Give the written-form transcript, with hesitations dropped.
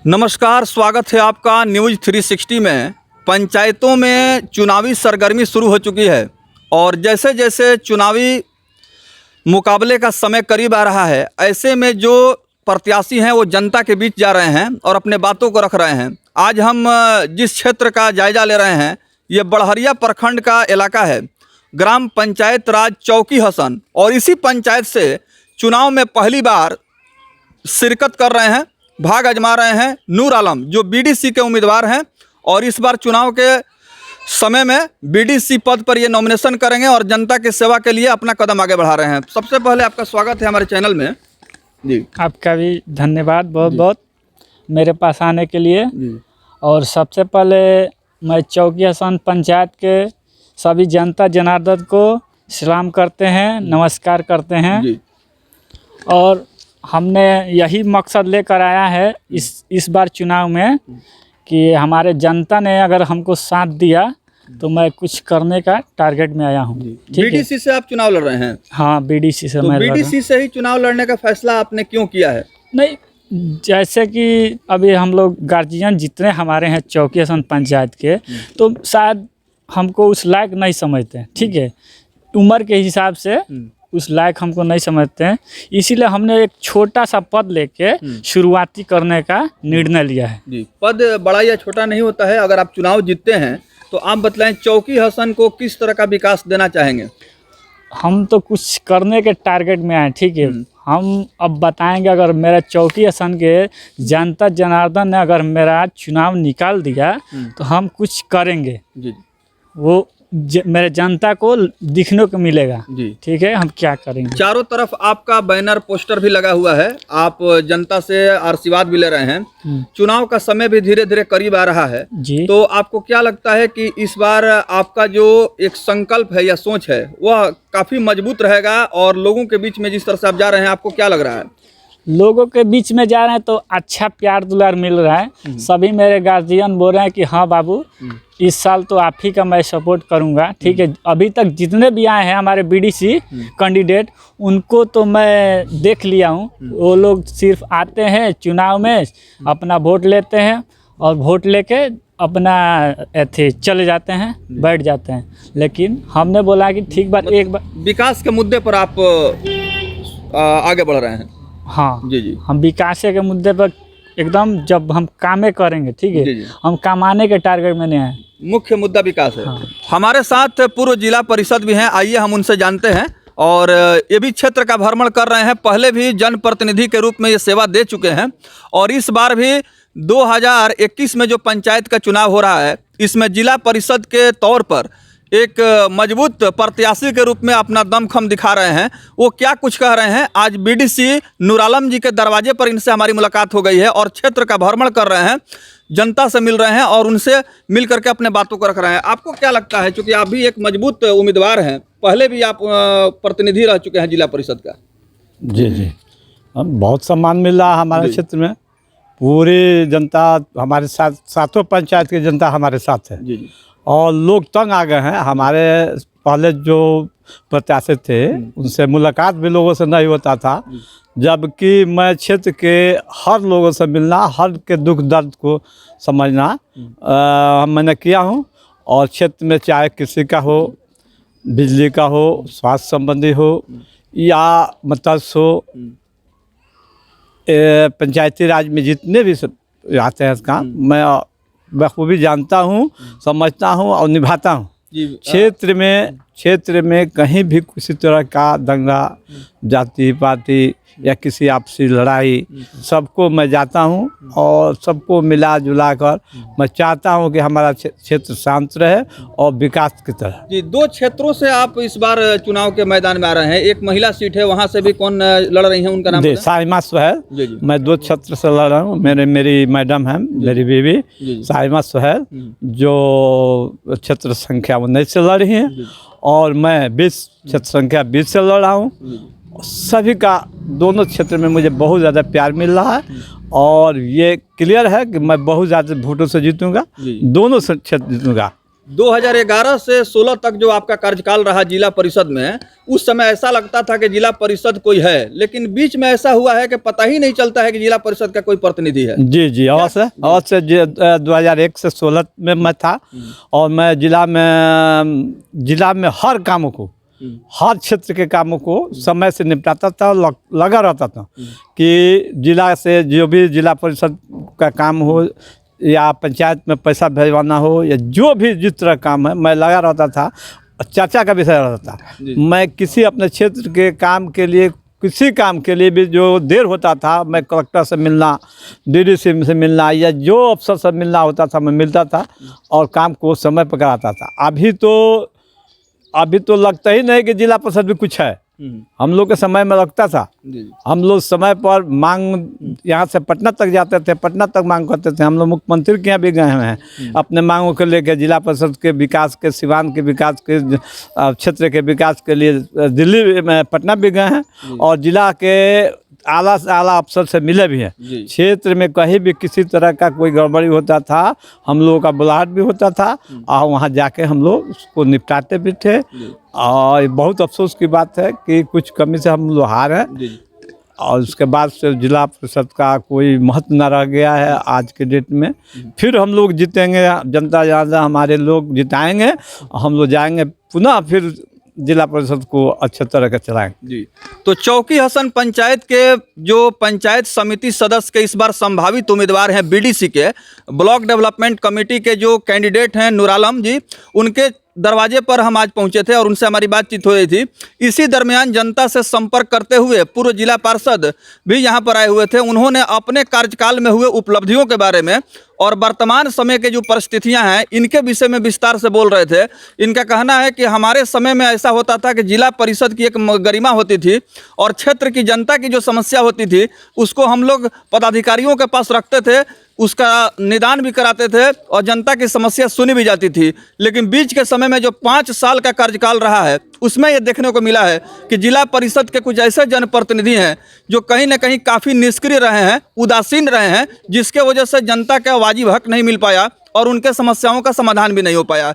नमस्कार, स्वागत है आपका न्यूज़ 360 में। पंचायतों में चुनावी सरगर्मी शुरू हो चुकी है और जैसे जैसे चुनावी मुकाबले का समय करीब आ रहा है, ऐसे में जो प्रत्याशी हैं वो जनता के बीच जा रहे हैं और अपने बातों को रख रहे हैं। आज हम जिस क्षेत्र का जायजा ले रहे हैं, ये बड़हरिया प्रखंड का इलाका है, ग्राम पंचायत राज चौकी हसन, और इसी पंचायत से चुनाव में पहली बार शिरकत कर रहे हैं, भाग आजमा रहे हैं नूर आलम, जो बीडीसी के उम्मीदवार हैं और इस बार चुनाव के समय में बीडीसी पद पर ये नॉमिनेशन करेंगे और जनता की सेवा के लिए अपना कदम आगे बढ़ा रहे हैं। सबसे पहले आपका स्वागत है हमारे चैनल में जी। आपका भी धन्यवाद बहुत बहुत मेरे पास आने के लिए जी। और सबसे पहले मैं चौकी हसन पंचायत के सभी जनता जनार्दन को सलाम करते हैं, नमस्कार करते हैं जी। और हमने यही मकसद लेकर आया है इस बार चुनाव में कि हमारे जनता ने अगर हमको साथ दिया तो मैं कुछ करने का टारगेट में आया हूँ। ठीक है। बीडीसी से आप चुनाव लड़ रहे हैं? हाँ, बीडीसी से तो मैं लड़ रहा हूँ। बीडीसी से ही चुनाव लड़ने का फैसला आपने क्यों किया है? नहीं, जैसे कि अभी हम लोग गार्जियन जितने हमारे हैं चौकी हसन पंचायत के, तो शायद हमको उस लायक नहीं समझते हैं। ठीक है, उम्र के हिसाब से उस लायक हमको नहीं समझते हैं, इसीलिए हमने एक छोटा सा पद लेके शुरुआती करने का निर्णय लिया है। जी। पद बड़ा या छोटा नहीं होता है। अगर आप चुनाव जीतते हैं तो आप बतलाएं, चौकी हसन को किस तरह का विकास देना चाहेंगे? हम तो कुछ करने के टारगेट में आए। ठीक है, हम अब बताएंगे। अगर मेरा चौकी हसन के जनता जनार्दन ने अगर मेरा चुनाव निकाल दिया तो हम कुछ करेंगे। जी। वो मेरे जनता को दिखने को मिलेगा। जी। ठीक है, हम क्या करेंगे। चारों तरफ आपका बैनर पोस्टर भी लगा हुआ है, आप जनता से आशीर्वाद भी ले रहे हैं। चुनाव का समय भी धीरे धीरे करीब आ रहा है जी। तो आपको क्या लगता है कि इस बार आपका जो एक संकल्प है या सोच है वह काफी मजबूत रहेगा और लोगों के बीच में जिस तरह से आप जा रहे हैं, आपको क्या लग रहा है? लोगों के बीच में जा रहे हैं तो अच्छा प्यार दुलार मिल रहा है। सभी मेरे गार्जियन बोल रहे हैं कि हाँ बाबू, इस साल तो आप ही का मैं सपोर्ट करूंगा। ठीक है, अभी तक जितने भी आए हैं हमारे बीडीसी कैंडिडेट, उनको तो मैं देख लिया हूं। वो लोग सिर्फ आते हैं चुनाव में, अपना वोट लेते हैं और वोट लेके अपना ऐसे चले जाते हैं, बैठ जाते हैं। लेकिन हमने बोला कि ठीक बात, एक बार विकास के मुद्दे पर आप आगे बढ़ रहे हैं? हाँ जी जी। हम विकास के मुद्दे पर एकदम, जब हम कामें करेंगे, ठीक है, जी जी। हम कमाने के टारगेट में नहीं आए। मुख्य मुद्दा विकास है। हाँ। हमारे साथ पूर्व जिला परिषद भी हैं, आइए हम उनसे जानते हैं। और ये भी क्षेत्र का भ्रमण कर रहे हैं, पहले भी जनप्रतिनिधि के रूप में ये सेवा दे चुके हैं और इस बार भी 2021 में जो पंचायत का चुनाव हो रहा है, इसमें जिला परिषद के तौर पर एक मजबूत प्रत्याशी के रूप में अपना दमखम दिखा रहे हैं। वो क्या कुछ कह रहे हैं, आज बीडीसी नूर आलम जी के दरवाजे पर इनसे हमारी मुलाकात हो गई है और क्षेत्र का भ्रमण कर रहे हैं, जनता से मिल रहे हैं और उनसे मिल करके अपने बातों को रख रहे हैं। आपको क्या लगता है, चूँकि आप भी एक मजबूत उम्मीदवार हैं, पहले भी आप प्रतिनिधि रह चुके हैं जिला परिषद का? जी जी, हम बहुत सम्मान मिल रहा है हमारे क्षेत्र में। पूरी जनता हमारे साथ, सातों पंचायत की जनता हमारे साथ है। जी जी। और लोग तंग आ गए हैं। हमारे पहले जो प्रत्याशी थे उनसे मुलाकात भी लोगों से नहीं होता था, जबकि मैं क्षेत्र के हर लोगों से मिलना, हर के दुख दर्द को समझना मैंने किया हूं। और क्षेत्र में चाहे कृषि का हो, बिजली का हो, स्वास्थ्य संबंधी हो या मत्स्य हो, पंचायती राज में जितने भी आते हैं काम, मैं बखूबी जानता हूँ, समझता हूँ और निभाता हूँ। क्षेत्र में कहीं भी किसी तरह का दंगा, जाति पाति या किसी आपसी लड़ाई, सबको मैं जाता हूँ और सबको मिला जुला कर मैं चाहता हूँ कि हमारा क्षेत्र शांत रहे और विकास की तरह। जी, दो क्षेत्रों से आप इस बार चुनाव के मैदान में आ रहे हैं। एक महिला सीट है, वहाँ से भी कौन लड़ रही हैं, उनका नाम? साइमा सोहेल। मैं 2 क्षेत्र से लड़ रहा हूँ। मेरी मैडम है, मेरी बीवी साइमा सोहेल, जो क्षेत्र संख्या 19 से लड़ रही हैं और मैं 20 क्षेत्र संख्या 20 से लड़ रहा हूँ। सभी का दोनों क्षेत्र में मुझे बहुत ज़्यादा प्यार मिल रहा है और ये क्लियर है कि मैं बहुत ज़्यादा वोटों से जीतूंगा, दोनों क्षेत्र जीतूंगा। 2011 से 16 तक जो आपका कार्यकाल रहा जिला परिषद में, उस समय ऐसा लगता था कि जिला परिषद कोई है, लेकिन बीच में ऐसा हुआ है कि पता ही नहीं चलता है कि जिला परिषद का कोई प्रतिनिधि है। जी जी, अवश्य 2001 से 16 में मैं था, और मैं जिला में हर कामों को, हर क्षेत्र के कामों को समय से निपटाता था और लगा रहता था कि जिला से जो भी जिला परिषद का काम हो या पंचायत में पैसा भेजवाना हो या जो भी जिस तरह काम है, मैं लगा रहता था। चर्चा का विषय रहता था। मैं किसी अपने क्षेत्र के काम के लिए, किसी काम के लिए भी जो देर होता था, मैं कलेक्टर से मिलना, डीडीसी से मिलना या जो अफसर से मिलना होता था, मैं मिलता था और काम को समय पर कराता था। अभी तो लगता ही नहीं कि जिला परिषद भी कुछ है। हम लोग के समय में लगता था। हम लोग समय पर मांग, यहाँ से पटना तक जाते थे, पटना तक मांग करते थे। हम लोग मुख्यमंत्री के यहाँ भी गए हैं अपने मांगों को लेकर, जिला परिषद के विकास के, सिवान के विकास के, क्षेत्र के विकास के लिए दिल्ली में, पटना भी गए हैं और जिला के आला से आला अफसर से मिले भी हैं। क्षेत्र में कहीं भी किसी तरह का कोई गड़बड़ी होता था, हम लोगों का बुलाहट भी होता था और वहाँ जाके हम लोग उसको निपटाते भी थे। और बहुत अफसोस की बात है कि कुछ कमी से हम लोग हार हैं और उसके बाद से जिला परिषद का कोई महत्व न रह गया है आज के डेट में। फिर हम लोग जीतेंगे, जनता ज़्यादा हमारे लोग जिताएंगे, हम लोग जाएंगे पुनः फिर जिला परिषद को अच्छे तरह का चलाएंगे। जी, तो चौकी हसन पंचायत के जो पंचायत समिति सदस्य के इस बार संभावित उम्मीदवार हैं बीडीसी के, ब्लॉक डेवलपमेंट कमेटी के जो कैंडिडेट हैं नूर आलम जी, उनके दरवाजे पर हम आज पहुंचे थे और उनसे हमारी बातचीत हो रही थी। इसी दरमियान जनता से संपर्क करते हुए पूर्व जिला पार्षद भी यहां पर आए हुए थे। उन्होंने अपने कार्यकाल में हुए उपलब्धियों के बारे में और वर्तमान समय के जो परिस्थितियां हैं इनके विषय में विस्तार से बोल रहे थे। इनका कहना है कि हमारे समय में ऐसा होता था कि जिला परिषद की एक गरिमा होती थी और क्षेत्र की जनता की जो समस्या होती थी उसको हम लोग पदाधिकारियों के पास रखते थे, उसका निदान भी कराते थे और जनता की समस्या सुनी भी जाती थी। लेकिन बीच के समय में जो 5 साल का कार्यकाल रहा है उसमें ये देखने को मिला है कि जिला परिषद के कुछ ऐसे जनप्रतिनिधि हैं जो कहीं ना कहीं काफ़ी निष्क्रिय रहे हैं, उदासीन रहे हैं, जिसके वजह से जनता का वाजिब हक नहीं मिल पाया और उनके समस्याओं का समाधान भी नहीं हो पाया।